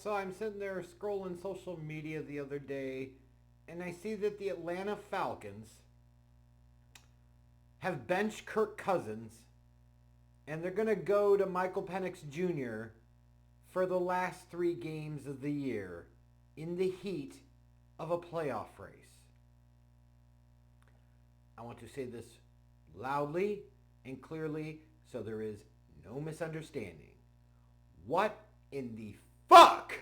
So I'm sitting there scrolling social media the other day, and I see that the Atlanta Falcons have benched Kirk Cousins, and they're going to go to Michael Penix Jr. for the last 3 games of the year in the heat of a playoff race. I want to say this loudly and clearly so there is no misunderstanding. What in the fuck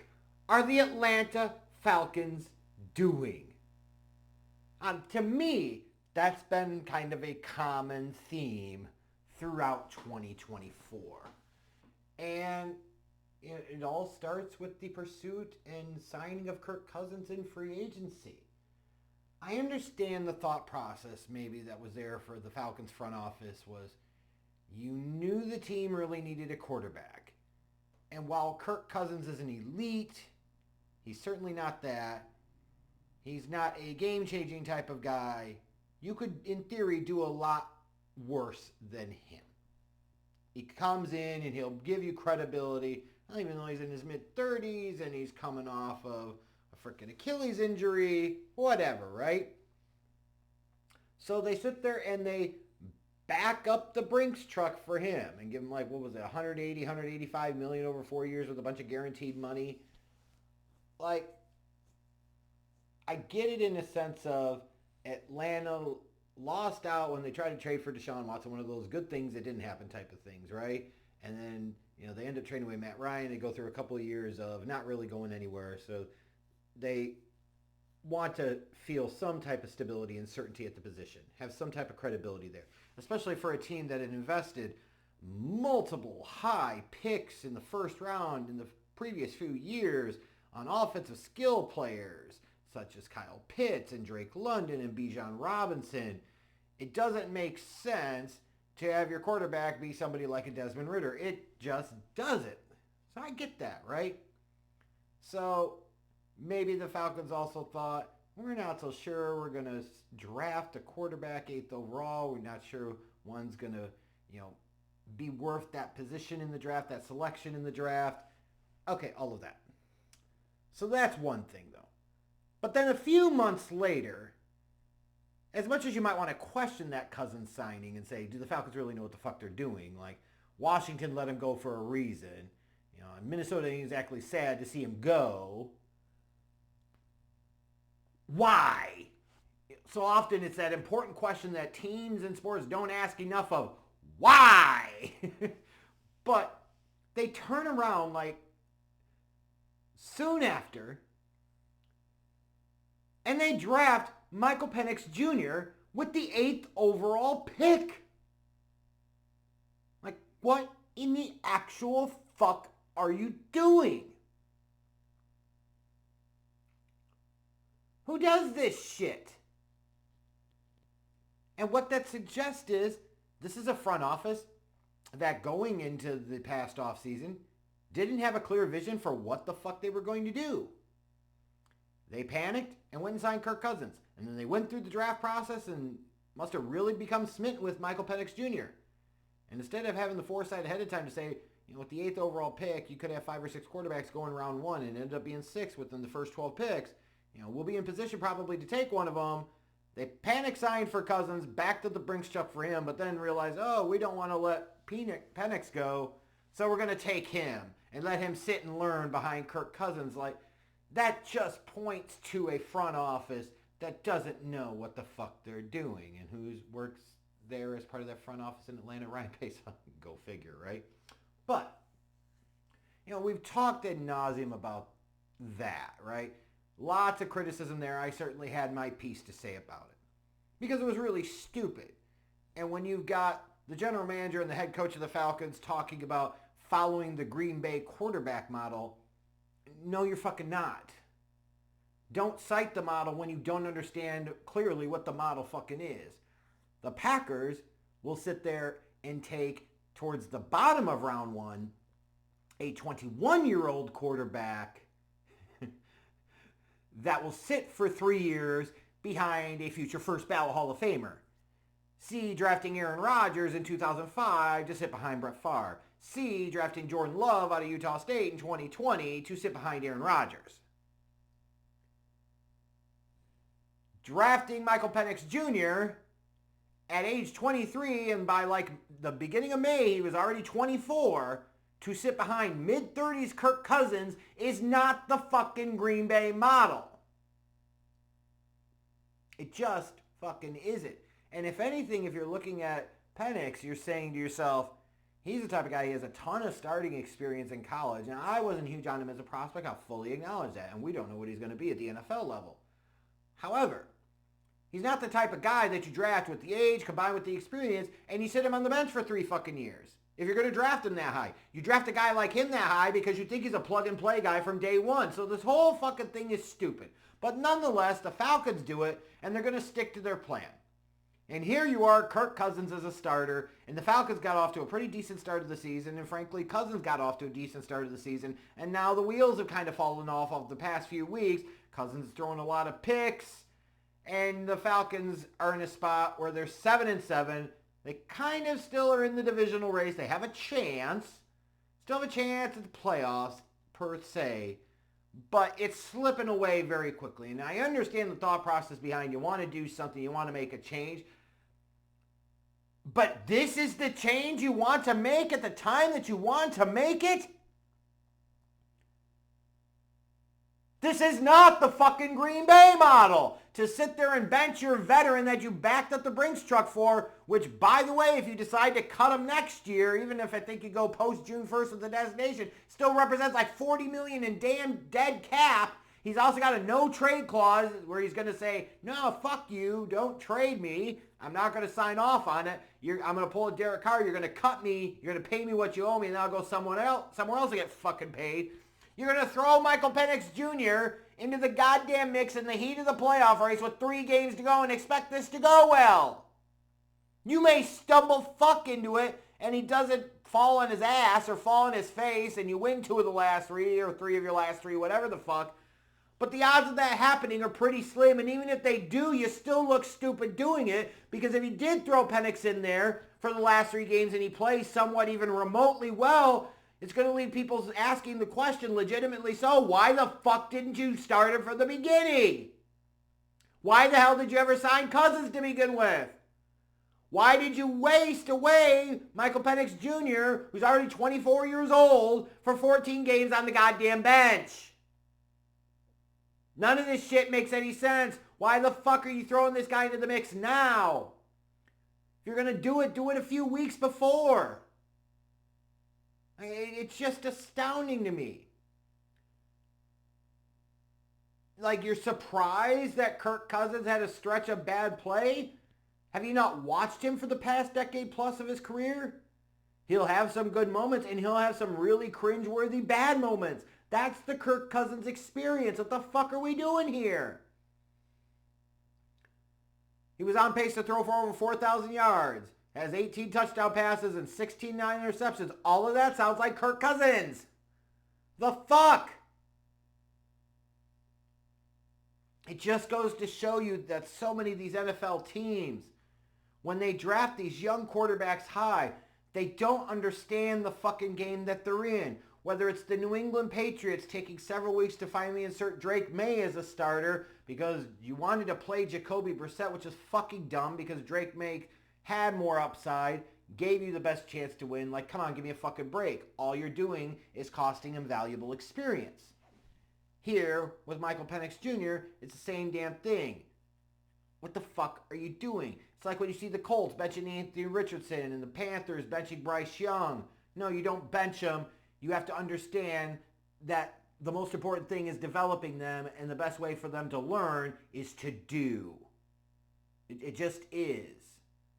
are the Atlanta Falcons doing? To me, that's been kind of a common theme throughout 2024. And it all starts with the pursuit and signing of Kirk Cousins in free agency. I understand the thought process maybe that was there for the Falcons front office was you knew the team really needed a quarterback. And while Kirk Cousins is an elite, he's certainly not that. He's not a game-changing type of guy. You could, in theory, do a lot worse than him. He comes in and he'll give you credibility, even though he's in his mid-30s and he's coming off of a freaking Achilles injury, whatever, right? So they sit there and they back up the Brinks truck for him and give him 185 million over 4 years with a bunch of guaranteed money. I get it in a sense of Atlanta lost out when they tried to trade for Deshaun Watson, one of those good things that didn't happen type of things, right? And then, they end up trading away Matt Ryan. They go through a couple of years of not really going anywhere. So they want to feel some type of stability and certainty at the position, have some type of credibility there, especially for a team that had invested multiple high picks in the first round in the previous few years on offensive skill players such as Kyle Pitts and Drake London and Bijan Robinson. It doesn't make sense to have your quarterback be somebody like a Desmond Ritter. It just doesn't. So I get that, right? So maybe the Falcons also thought, we're not so sure we're going to draft a quarterback 8th overall. We're not sure one's going to, be worth that position in the draft, that selection in the draft. Okay, all of that. So that's one thing, though. But then a few months later, as much as you might want to question that Cousins signing and say, do the Falcons really know what the fuck they're doing? Washington let him go for a reason. Minnesota ain't exactly sad to see him go. Why? So often it's that important question that teams and sports don't ask enough of. Why? But they turn around soon after and they draft Michael Penix Jr. with the 8th overall pick. What in the actual fuck are you doing? Who does this shit? And what that suggests is this is a front office that going into the past offseason didn't have a clear vision for what the fuck they were going to do. They panicked and went and signed Kirk Cousins. And then they went through the draft process and must have really become smitten with Michael Penix Jr. And instead of having the foresight ahead of time to say, with the 8th overall pick, you could have 5 or 6 quarterbacks going round 1 and it ended up being 6 within the first 12 picks. We'll be in position probably to take one of them. They panic signed for Cousins, backed up the Brinks truck for him, but then realized, we don't want to let Penix go, so we're going to take him and let him sit and learn behind Kirk Cousins. That just points to a front office that doesn't know what the fuck they're doing and who works there as part of that front office in Atlanta. Ryan Pace, go figure, right? But, we've talked ad nauseum about that, right? Lots of criticism there. I certainly had my piece to say about it because it was really stupid. And when you've got the general manager and the head coach of the Falcons talking about following the Green Bay quarterback model, no, you're fucking not. Don't cite the model when you don't understand clearly what the model fucking is. The Packers will sit there and take towards the bottom of round 1 a 21-year-old quarterback that will sit for 3 years behind a future first ballot Hall of Famer. See drafting Aaron Rodgers in 2005 to sit behind Brett Favre. C, drafting Jordan Love out of Utah State in 2020 to sit behind Aaron Rodgers. Drafting Michael Penix Jr. at age 23, and by like the beginning of May, he was already 24, to sit behind mid-30s Kirk Cousins is not the fucking Green Bay model. It just fucking isn't. And if anything, if you're looking at Penix, you're saying to yourself, he's the type of guy, he has a ton of starting experience in college. And I wasn't huge on him as a prospect. I'll fully acknowledge that. And we don't know what he's going to be at the NFL level. However, he's not the type of guy that you draft with the age combined with the experience and you sit him on the bench for 3 fucking years. If you're going to draft him that high. You draft a guy like him that high because you think he's a plug-and-play guy from day one. So this whole fucking thing is stupid. But nonetheless, the Falcons do it, and they're going to stick to their plan. And here you are, Kirk Cousins as a starter, and the Falcons got off to a pretty decent start of the season, and frankly, Cousins got off to a decent start of the season, and now the wheels have kind of fallen off of the past few weeks. Cousins is throwing a lot of picks, and the Falcons are in a spot where they're 7-7. They kind of still are in the divisional race. They have a chance. Still have a chance at the playoffs, per se. But it's slipping away very quickly. And I understand the thought process behind you want to do something. You want to make a change. But this is the change you want to make at the time that you want to make it? This is not the fucking Green Bay model. To sit there and bench your veteran that you backed up the Brinks truck for, which, by the way, if you decide to cut him next year, even if I think you go post June 1st with the designation, still represents like $40 million in damn dead cap. He's also got a no-trade clause where he's going to say, no, fuck you, don't trade me. I'm not going to sign off on it. I'm going to pull a Derek Carr. You're going to cut me. You're going to pay me what you owe me, and then I'll go somewhere else to get fucking paid. You're going to throw Michael Penix Jr. into the goddamn mix in the heat of the playoff race with 3 games to go and expect this to go well. You may stumble fuck into it and he doesn't fall on his ass or fall on his face and you win 2 of the last 3 or 3 of your last 3, whatever the fuck. But the odds of that happening are pretty slim, and even if they do, you still look stupid doing it, because if you did throw Penix in there for the last 3 games and he plays somewhat even remotely well, it's going to leave people asking the question, legitimately so, why the fuck didn't you start him from the beginning? Why the hell did you ever sign Cousins to begin with? Why did you waste away Michael Penix Jr., who's already 24 years old, for 14 games on the goddamn bench? None of this shit makes any sense. Why the fuck are you throwing this guy into the mix now? If you're going to do it a few weeks before. It's just astounding to me. Like, you're surprised that Kirk Cousins had a stretch of bad play? Have you not watched him for the past decade plus of his career? He'll have some good moments, and he'll have some really cringeworthy bad moments. That's the Kirk Cousins experience. What the fuck are we doing here? He was on pace to throw for over 4,000 yards. Has 18 touchdown passes and 16 non-interceptions. All of that sounds like Kirk Cousins. The fuck? It just goes to show you that so many of these NFL teams, when they draft these young quarterbacks high, they don't understand the fucking game that they're in. Whether it's the New England Patriots taking several weeks to finally insert Drake May as a starter because you wanted to play Jacoby Brissett, which is fucking dumb because Drake May had more upside, gave you the best chance to win. Like, come on, give me a fucking break. All you're doing is costing him valuable experience. Here, with Michael Penix Jr., it's the same damn thing. What the fuck are you doing? It's like when you see the Colts benching Anthony Richardson and the Panthers benching Bryce Young. No, you don't bench them. You have to understand that the most important thing is developing them, and the best way for them to learn is to do. It just is.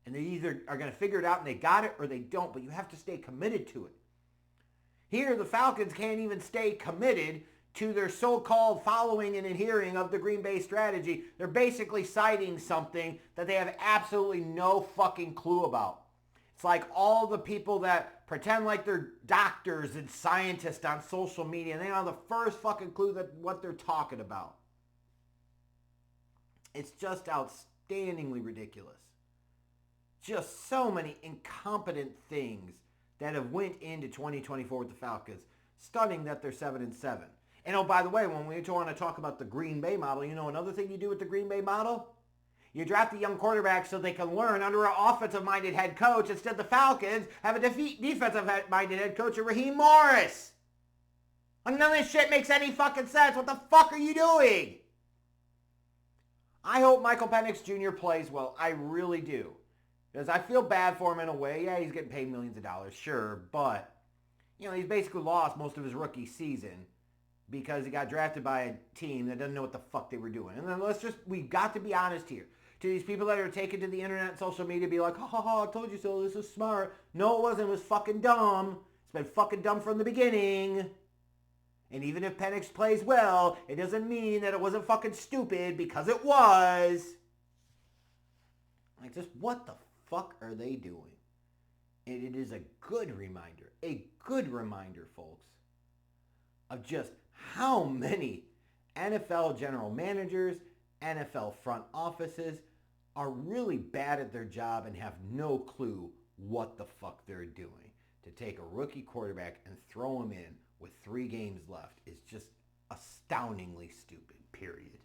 And they either are going to figure it out and they got it, or they don't, but you have to stay committed to it. Here, the Falcons can't even stay committed to their so-called following and adhering of the Green Bay strategy. They're basically citing something that they have absolutely no fucking clue about. It's like all the people that pretend like they're doctors and scientists on social media, and they don't have the first fucking clue that what they're talking about. It's just outstandingly ridiculous. Just so many incompetent things that have went into 2024 with the Falcons. Stunning that they're 7-7. And oh, by the way, when we want to talk about the Green Bay model, you know another thing you do with the Green Bay model? You draft a young quarterback so they can learn under an offensive-minded head coach. Instead, the Falcons have a defensive-minded head coach, Raheem Morris. Like, none of this shit makes any fucking sense. What the fuck are you doing? I hope Michael Penix Jr. plays well. I really do. Because I feel bad for him in a way. Yeah, he's getting paid millions of dollars, sure. But, you know, he's basically lost most of his rookie season because he got drafted by a team that doesn't know what the fuck they were doing. And then we've got to be honest here. To these people that are taken to the internet and social media, be like, ha ha ha, I told you so, this is smart. No, it wasn't. It was fucking dumb. It's been fucking dumb from the beginning. And even if Penix plays well, it doesn't mean that it wasn't fucking stupid, because it was. Like, just what the fuck are they doing? And it is a good reminder, folks, of just how many NFL general managers, NFL front offices are really bad at their job and have no clue what the fuck they're doing. To take a rookie quarterback and throw him in with 3 games left is just astoundingly stupid, period.